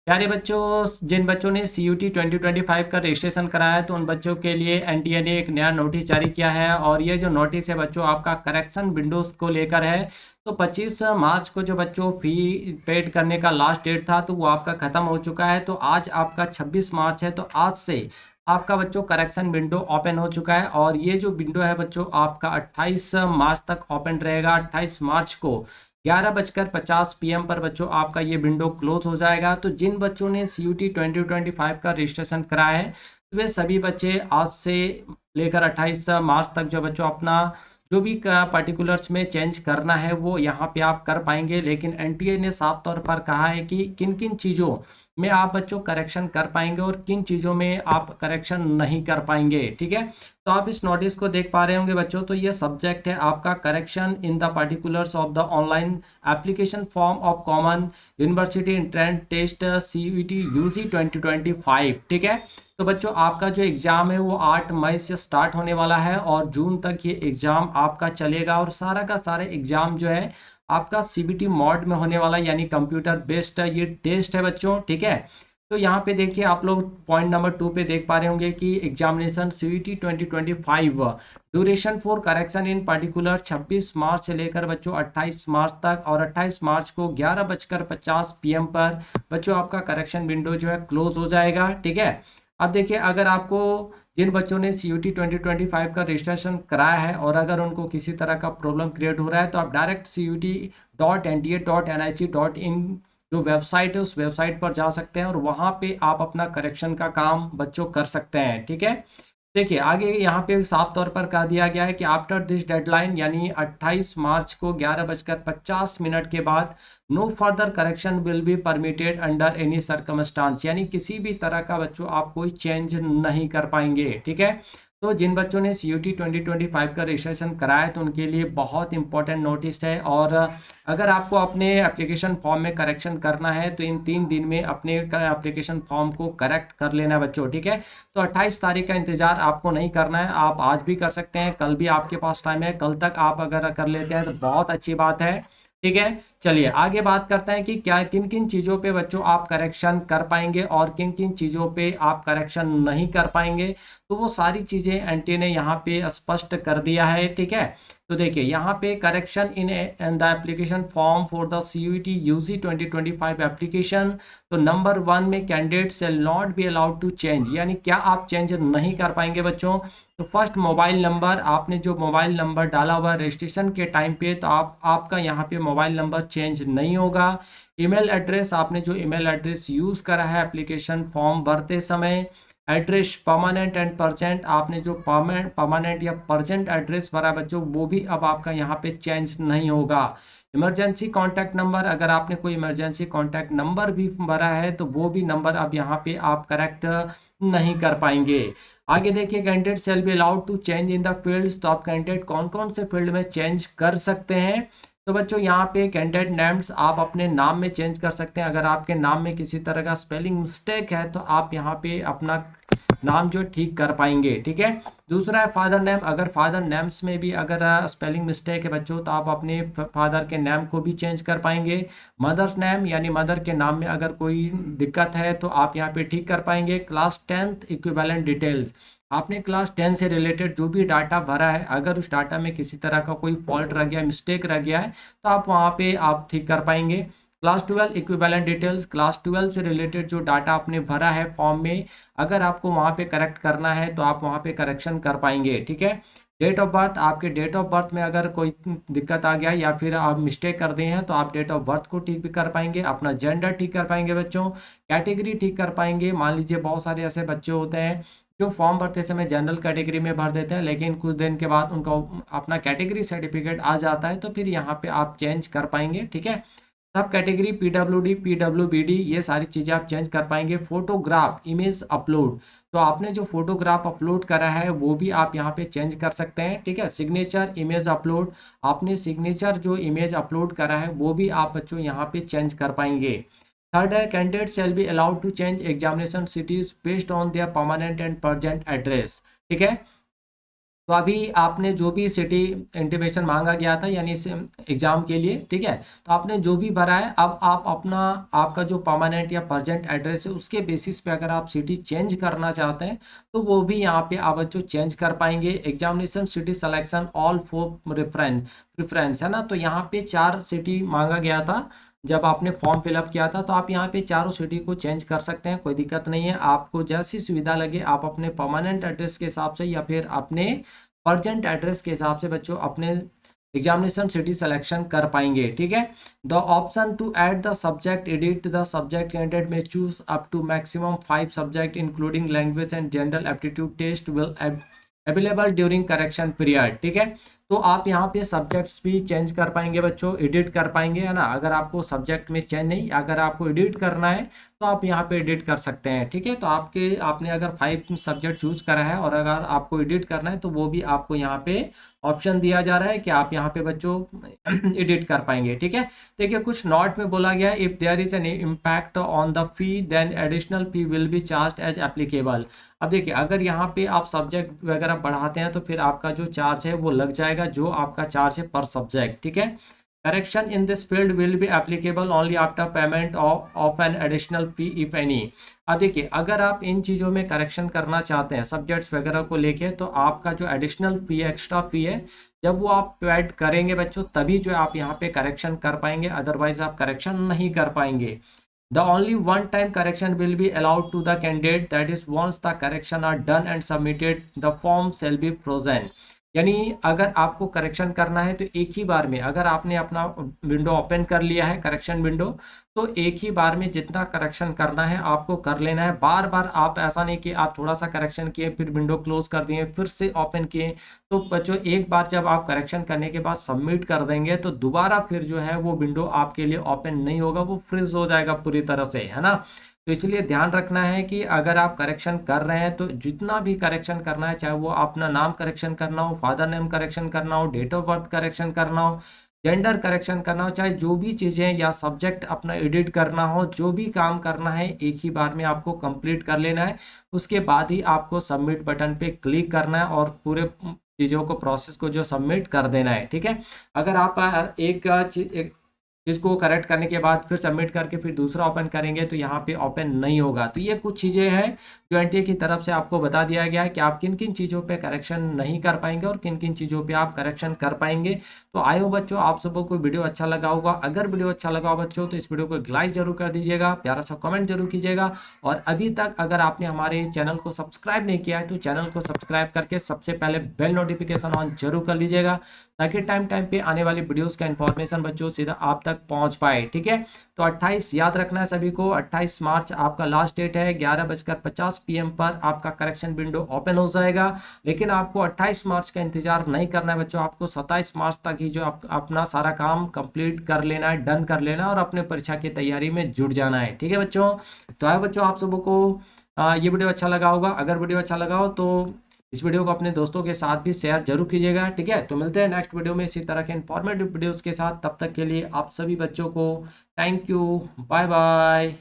प्यारे बच्चों, जिन बच्चों ने CUT 2025 का रजिस्ट्रेशन कराया है तो उन बच्चों के लिए एनटीए ने एक नया नोटिस जारी किया है। और ये जो नोटिस है बच्चों आपका करेक्शन विंडोज को लेकर है। तो 25 मार्च को जो बच्चों फी पेड करने का लास्ट डेट था तो वो आपका ख़त्म हो चुका है। तो आज आपका 26 मार्च है, तो आज से आपका बच्चों करेक्शन विंडो ओपन हो चुका है। और ये जो विंडो है बच्चों आपका 28 मार्च तक ओपन रहेगा। 28 मार्च को 11:50 PM पर बच्चों आपका ये विंडो क्लोज हो जाएगा। तो जिन बच्चों ने CUT 2025 का रजिस्ट्रेशन कराया है तो वे सभी बच्चे आज से लेकर 28 मार्च तक जो बच्चों अपना जो भी पर्टिकुलर्स में चेंज करना है वो यहाँ पे आप कर पाएंगे। लेकिन एनटीए ने साफ तौर पर कहा है कि किन किन चीज़ों में आप बच्चों करेक्शन कर पाएंगे और किन चीज़ों में आप करेक्शन नहीं कर पाएंगे। ठीक है, तो आप इस नोटिस को देख पा रहे होंगे बच्चों। तो ये सब्जेक्ट है आपका correction in the particulars of the online application form of common university entrance test CUT UG 2025। ठीक है, तो बच्चों आपका जो एग्ज़ाम है वो 8 मई से स्टार्ट होने वाला है और जून तक ये एग्ज़ाम आपका चलेगा। और सारा का सारा एग्ज़ाम जो है आपका CBT मोड में होने वाला, यानी कंप्यूटर बेस्ड ये टेस्ट है बच्चों। ठीक है, तो यहाँ पे देखिए आप लोग पॉइंट नंबर 2 पे देख पा रहे होंगे कि examination CUT 2025 duration for correction in particular 26 मार्च से लेकर बच्चों 28 मार्च तक। और 28 मार्च को 11:50 PM पर बच्चों आपका करेक्शन विंडो जो है क्लोज हो जाएगा। ठीक है, अब देखिए अगर आपको जिन बच्चों ने CUT 2025 का रजिस्ट्रेशन कराया है और अगर उनको किसी तरह का प्रॉब्लम क्रिएट हो रहा है तो आप डायरेक्ट CUT.nta.nic.in जो वेबसाइट है उस वेबसाइट पर जा सकते हैं और वहाँ पे आप अपना करेक्शन का काम बच्चों कर सकते हैं। ठीक है, देखिए आगे यहाँ पे साफ तौर पर कह दिया गया है कि आफ्टर दिस डेडलाइन यानी 28 मार्च को 11:50 के बाद no further correction will be permitted under any circumstance, यानी किसी भी तरह का बच्चों आप कोई चेंज नहीं कर पाएंगे। ठीक है, तो जिन बच्चों ने CUT 2025 का रजिस्ट्रेशन कराया है तो उनके लिए बहुत इंपॉर्टेंट नोटिस है। और अगर आपको अपने एप्लीकेशन फॉर्म में करेक्शन करना है तो इन 3 दिन में अपने एप्लीकेशन फॉर्म को करेक्ट कर लेना है बच्चों। ठीक है, तो 28 तारीख का इंतजार आपको नहीं करना है, आप आज भी कर सकते हैं, कल भी आपके पास टाइम है। कल तक आप अगर कर लेते हैं तो बहुत अच्छी बात है। ठीक है, चलिए आगे बात करते हैं कि क्या किन किन चीज़ों पे बच्चों आप करेक्शन कर पाएंगे और किन किन चीज़ों पे आप करेक्शन नहीं कर पाएंगे। तो वो सारी चीज़ें एनटीए ने यहाँ पे स्पष्ट कर दिया है। ठीक है, तो देखिए यहाँ पे correction in the application form for the CUT UG 2025 application. तो नंबर 1 में candidate shall not be allowed to change, यानी क्या आप चेंज नहीं कर पाएंगे बच्चों। तो फर्स्ट मोबाइल नंबर, आपने जो मोबाइल नंबर डाला हुआ रजिस्ट्रेशन के टाइम पे तो आपका यहाँ पे मोबाइल नंबर चेंज नहीं होगा। ईमेल एड्रेस, आपने जो ईमेल एड्रेस यूज़ करा है एप्लीकेशन फॉर्म भरते समय, एड्रेस परमानेंट एंड परसेंट, आपने जो परमानेंट या परसेंट एड्रेस भरा बच्चों वो भी अब आपका यहाँ पे चेंज नहीं होगा। इमरजेंसी कॉन्टैक्ट नंबर, अगर आपने कोई इमरजेंसी कॉन्टैक्ट नंबर भी भरा है तो वो भी नंबर अब यहाँ पे आप करेक्ट नहीं कर पाएंगे। आगे देखिए candidate shall be allowed to change in the fields. तो आप कैंडिडेट कौन कौन से फील्ड में चेंज कर सकते हैं। तो बच्चों यहाँ पे कैंडिडेट नेम्स आप अपने नाम में चेंज कर सकते हैं। अगर आपके नाम में किसी तरह का स्पेलिंग मिस्टेक है तो आप यहाँ पे अपना नाम जो ठीक कर पाएंगे। ठीक है, दूसरा है फादर नेम, अगर फादर नेम्स में भी अगर स्पेलिंग मिस्टेक है बच्चों तो आप अपने फादर के नाम को भी चेंज कर पाएंगे। मदर्स नेम, यानी मदर के नाम में अगर कोई दिक्कत है तो आप यहाँ पे ठीक कर पाएंगे। क्लास 10th इक्विवेलेंट डिटेल्स, आपने क्लास 10 से रिलेटेड जो भी डाटा भरा है अगर उस डाटा में किसी तरह का कोई फॉल्ट रह गया, मिस्टेक रह गया है तो आप वहाँ पे आप ठीक कर पाएंगे। क्लास 12 इक्विवेलेंट डिटेल्स, क्लास 12 से रिलेटेड जो डाटा आपने भरा है फॉर्म में अगर आपको वहाँ पे करेक्ट करना है तो आप वहाँ पे करेक्शन कर पाएंगे। ठीक है, डेट ऑफ बर्थ, आपके डेट ऑफ बर्थ में अगर कोई दिक्कत आ गया या फिर आप मिस्टेक कर दिए हैं तो आप डेट ऑफ बर्थ को ठीक भी कर पाएंगे। अपना जेंडर ठीक कर पाएंगे बच्चों, कैटेगरी ठीक कर पाएंगे। मान लीजिए बहुत सारे ऐसे बच्चे होते हैं जो फॉर्म भरते समय जनरल कैटेगरी में भर देते हैं लेकिन कुछ दिन के बाद उनका अपना कैटेगरी सर्टिफिकेट आ जाता है तो फिर यहाँ पे आप चेंज कर पाएंगे। ठीक है, सब कैटेगरी PWD PWBD ये सारी चीज़ें आप चेंज कर पाएंगे। फोटोग्राफ इमेज अपलोड, तो आपने जो फोटोग्राफ अपलोड करा है वो भी आप यहाँ पे चेंज कर सकते हैं। ठीक है, सिग्नेचर इमेज अपलोड, आपने सिग्नेचर जो इमेज अपलोड करा है वो भी आप बच्चों यहाँ पे चेंज कर पाएंगे। थर्ड है candidate shall be allowed to change examination cities based on their permanent and present address. ठीक है, तो अभी आपने जो भी सिटी इंटीमेशन मांगा गया था यानी इस एग्ज़ाम के लिए, ठीक है, तो आपने जो भी भरा है, अब आप अपना आपका जो परमानेंट या प्रजेंट एड्रेस है उसके बेसिस पे अगर आप सिटी चेंज करना चाहते हैं तो वो भी यहाँ पे आप बच्चों चेंज कर पाएंगे। Examination city selection all for preference है ना, तो यहाँ पे 4 सिटी मांगा गया था जब आपने फॉर्म फिलअप किया था, तो आप यहाँ पे चारों सिटी को चेंज कर सकते हैं, कोई दिक्कत नहीं है। आपको जैसी सुविधा लगे आप अपने परमानेंट एड्रेस के हिसाब से या फिर अपने अर्जेंट एड्रेस के हिसाब से बच्चों अपने एग्जामिनेशन सिटी सिलेक्शन कर पाएंगे, ठीक है। The option to add the subject edit the subject candidate में choose up to maximum 5 subject including language and general aptitude test will available during correction period, ठीक है। तो आप यहाँ पे सब्जेक्ट्स भी चेंज कर पाएंगे बच्चों, एडिट कर पाएंगे, है ना। अगर आपको सब्जेक्ट में चेंज नहीं, अगर आपको एडिट करना है तो आप यहाँ पे एडिट कर सकते हैं, ठीक है। तो आपने अगर 5 सब्जेक्ट चूज करा है और अगर आपको एडिट करना है तो वो भी आपको यहाँ पे ऑप्शन दिया जा रहा है कि आप यहाँ पे बच्चों एडिट कर पाएंगे, ठीक है। देखिए कुछ नोट में बोला गया है, if there is an impact on the fee then additional fee will be charge as applicable. अब देखिए अगर यहाँ पे आप सब्जेक्ट वगैरह बढ़ाते हैं तो फिर आपका जो चार्ज है वो लग जाएगा, जो आपका चार्ज है पर सब्जेक्ट, ठीक है। Correction in this field will be applicable only after payment of an additional fee if any. अब देखिए अगर आप इन चीज़ों में करेक्शन करना चाहते हैं सब्जेक्ट्स वगैरह को लेके, तो आपका जो एडिशनल फी एक्स्ट्रा फी है जब वो आप पेड करेंगे बच्चों तभी जो है आप यहाँ पे करेक्शन कर पाएंगे, अदरवाइज आप करेक्शन नहीं कर पाएंगे। The only one-time correction will be allowed to the candidate, that is once the correction are done and submitted, the form shall be frozen। यानी अगर आपको करेक्शन करना है तो एक ही बार में, अगर आपने अपना विंडो ओपन कर लिया है करेक्शन विंडो, तो एक ही बार में जितना करेक्शन करना है आपको कर लेना है। बार बार आप ऐसा नहीं कि आप थोड़ा सा करेक्शन किए फिर विंडो क्लोज कर दिए फिर से ओपन किए। तो बच्चों एक बार जब आप करेक्शन करने के बाद सबमिट कर देंगे तो दोबारा फिर जो है वो विंडो आपके लिए ओपन नहीं होगा, वो फ्रीज हो जाएगा पूरी तरह से, है ना। तो इसलिए ध्यान रखना है कि अगर आप करेक्शन कर रहे हैं तो जितना भी करेक्शन करना है, चाहे वो अपना नाम करेक्शन करना हो, फादर नेम करेक्शन करना हो, डेट ऑफ बर्थ करेक्शन करना हो, जेंडर करेक्शन करना हो, चाहे जो भी चीज़ें या सब्जेक्ट अपना एडिट करना हो, जो भी काम करना है एक ही बार में आपको कंप्लीट कर लेना है। उसके बाद ही आपको सबमिट बटन पे क्लिक करना है और पूरे चीज़ों को प्रोसेस को जो सबमिट कर देना है, ठीक है। अगर आप एक इसको करेक्ट करने के बाद फिर सबमिट करके फिर दूसरा ओपन करेंगे तो यहाँ पे ओपन नहीं होगा। तो ये कुछ चीज़ें हैं जो एनटीए की तरफ से आपको बता दिया गया है कि आप किन किन चीज़ों पे करेक्शन नहीं कर पाएंगे और किन किन चीज़ों पे आप करेक्शन कर पाएंगे। तो आई हो बच्चों आप सबको कोई वीडियो अच्छा लगा होगा। अगर वीडियो अच्छा लगा हो बच्चों तो इस वीडियो को एक लाइक जरूर कर दीजिएगा, प्यारा सा कमेंट जरूर कीजिएगा, और अभी तक अगर आपने हमारे चैनल को सब्सक्राइब नहीं किया है तो चैनल को सब्सक्राइब करके सबसे पहले बेल नोटिफिकेशन ऑन जरूर कर लीजिएगा, ताकि टाइम टाइम पे आने वाली वीडियोस का इन्फॉर्मेशन बच्चों सीधा आप तक पहुंच पाए, ठीक है। तो 28 याद रखना है सभी को, 28 मार्च आपका लास्ट डेट है, 11:50 PM पर आपका करेक्शन विंडो ओपन हो जाएगा। लेकिन आपको 28 मार्च का इंतजार नहीं करना है बच्चों, आपको 27 मार्च तक ही जो अपना सारा काम कंप्लीट कर लेना है, डन कर लेना है और अपने परीक्षा की तैयारी में जुट जाना है, ठीक है बच्चों। तो आए बच्चों आप सबों को ये वीडियो अच्छा लगा होगा। अगर वीडियो अच्छा लगा हो तो इस वीडियो को अपने दोस्तों के साथ भी शेयर जरूर कीजिएगा, ठीक है। तो मिलते हैं नेक्स्ट वीडियो में इसी तरह के इंफॉर्मेटिव वीडियोस के साथ। तब तक के लिए आप सभी बच्चों को थैंक यू, बाय बाय।